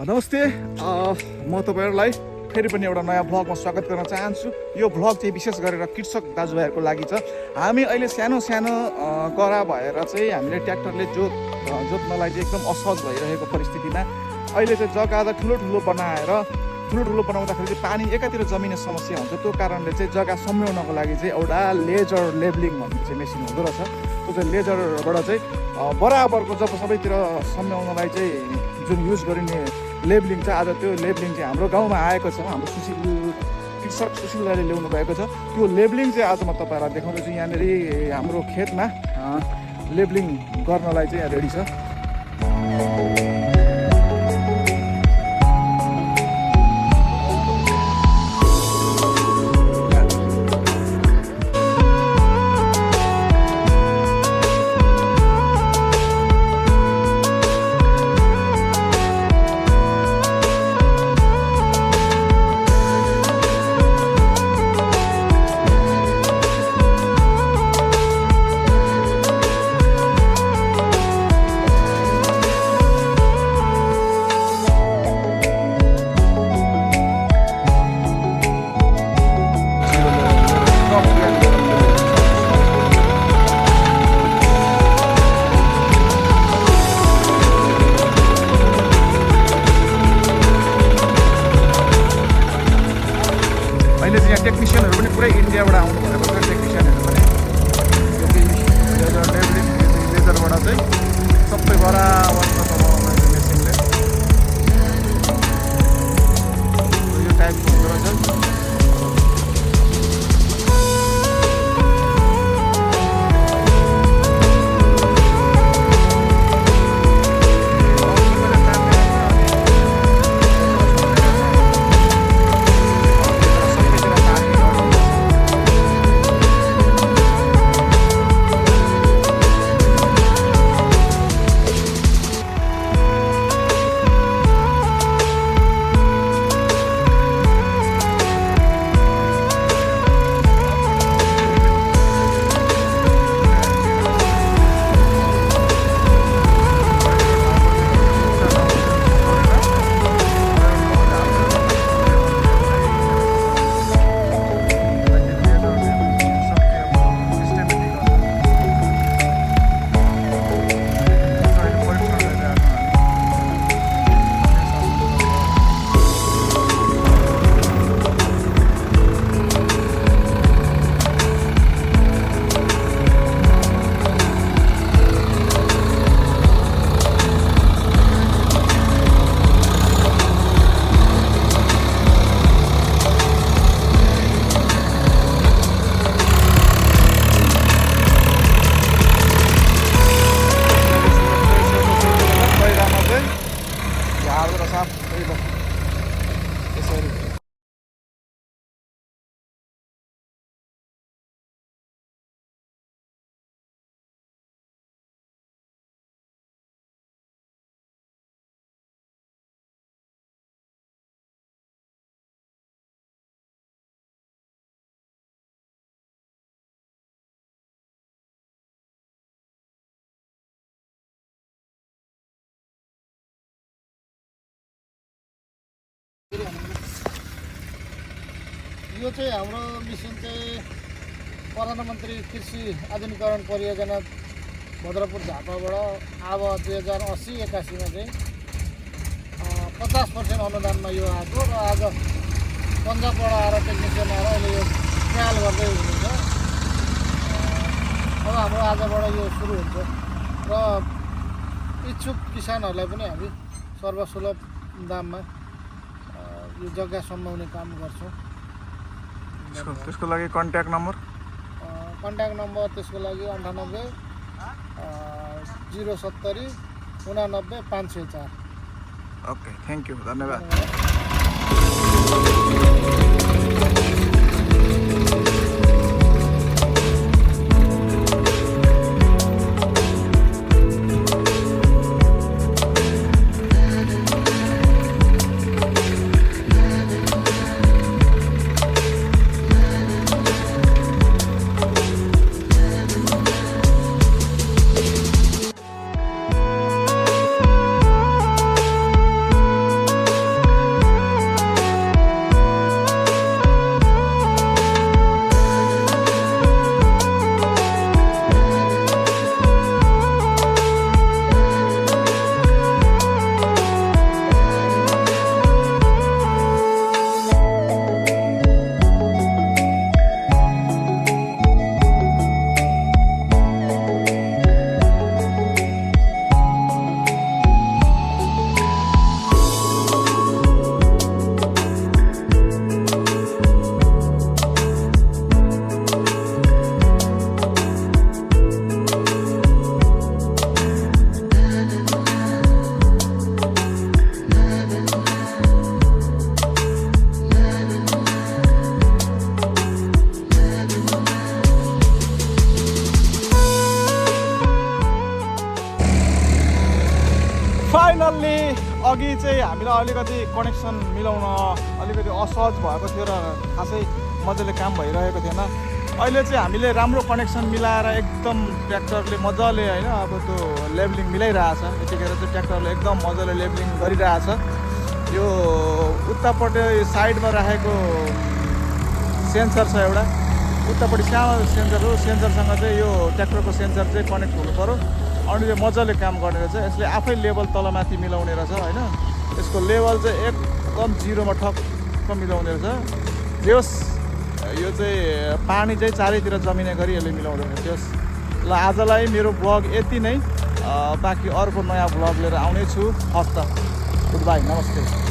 नमस्ते म तपाईँहरूलाई फेरि पनि एउटा नयाँ भ्लगमा स्वागत गर्न चाहन्छु। यो भ्लग चाहिँ विशेष गरेर कृषक दाजुभाइहरूको लागि छ। हामी अहिले सानो सानो करा भएर चाहिँ हामीले ट्र्याक्टरले जोत्नलाई चाहिँ एकदम असहज भइरहेको परिस्थितिमा अहिले चाहिँ जग्गा ठुलो बनाउँदाखेरि चाहिँ पानी एकातिर जमिने समस्या हुन्छ। त्यो कारणले चाहिँ जग्गा सम्झाउनको लागि चाहिँ एउटा लेजर लेबलिङ भन्ने चाहिँ मेसिन हुँदो रहेछ। त्यो चाहिँ लेजरबाट चाहिँ बराबरको जब सबैतिर सम्झाउनलाई चाहिँ जुन युज गरिने लेबलिङ छ, आज त्यो लेबलिङ चाहिँ हाम्रो गाउँमा आएको छ। हाम्रो कृषक सुशील दाइले ल्याउनु भएको छ। त्यो लेबलिङ चाहिँ आज म तपाईँहरूलाई देखाउँदैछु। यहाँनिर हाम्रो खेतमा लेबलिङ गर्नलाई चाहिँ रेडी छ। अहिले चाहिँ यहाँ टेक्निसियनहरू पनि पुरै इन्डियाबाट आउनु भएको छ। टेक्निसियनहरू पनि लेजरबाट चाहिँ सबै बराबर मेसिनले यो टाइपको हुँदो रहेछ। यो चाहिँ हाम्रो मिसन चाहिँ प्रधानमन्त्री कृषि आधुनिकीकरण परियोजना भद्रपुर झापाबाट अब 2080-81 चाहिँ 50% अनुदानमा यो आएको र आज पन्जाबबाट आएर टेक्निसियन आएर अहिले यो ट्रायल गर्दै हुनुहुन्छ। अब हाम्रो आजबाट यो सुरु हुन्छ र इच्छुक किसानहरूलाई पनि हामी सर्वसुलभ दाममा यो जग्गा सम्झाउने काम गर्छौँ। त्यसको लागि कन्ट्याक्ट नम्बर त्यसको लागि 98 070 89 504। ओके, थ्याङ्क यू, धन्यवाद। चाहिँ हामीलाई अलिकति कनेक्सन मिलाउन अलिकति असहज भएको थियो र खासै मजाले काम भइरहेको थिएन। अहिले चाहिँ हामीले राम्रो कनेक्सन मिलाएर एकदम ट्र्याक्टरले मजाले होइन अब त्यो लेभलिङ मिलाइरहेछ। यतिखेर चाहिँ ट्र्याक्टरले एकदम मजाले लेभलिङ गरिरहेछ। यो उतापट्टि साइडमा राखेको सेन्सर छ एउटा, उतापट्टि सानो सेन्सर हो। सेन्सरसँग चाहिँ यो ट्र्याक्टरको सेन्सर चाहिँ कनेक्ट हुनु पऱ्यो अनि यो मजाले काम गर्ने रहेछ। यसले आफै लेभल तलमाथि मिलाउने रहेछ होइन। यसको लेभल चाहिँ एकदम जिरोमा ठक्क मिलाउने रहेछ। त्यस यो चाहिँ पानी चाहिँ चारैतिर जमिने गरी यसले मिलाउँदो रहेछ। ल आजलाई मेरो भ्लग यति नै, बाँकी अर्को नयाँ भ्लग लिएर आउनेछु हस्त। गुड बाई, नमस्ते।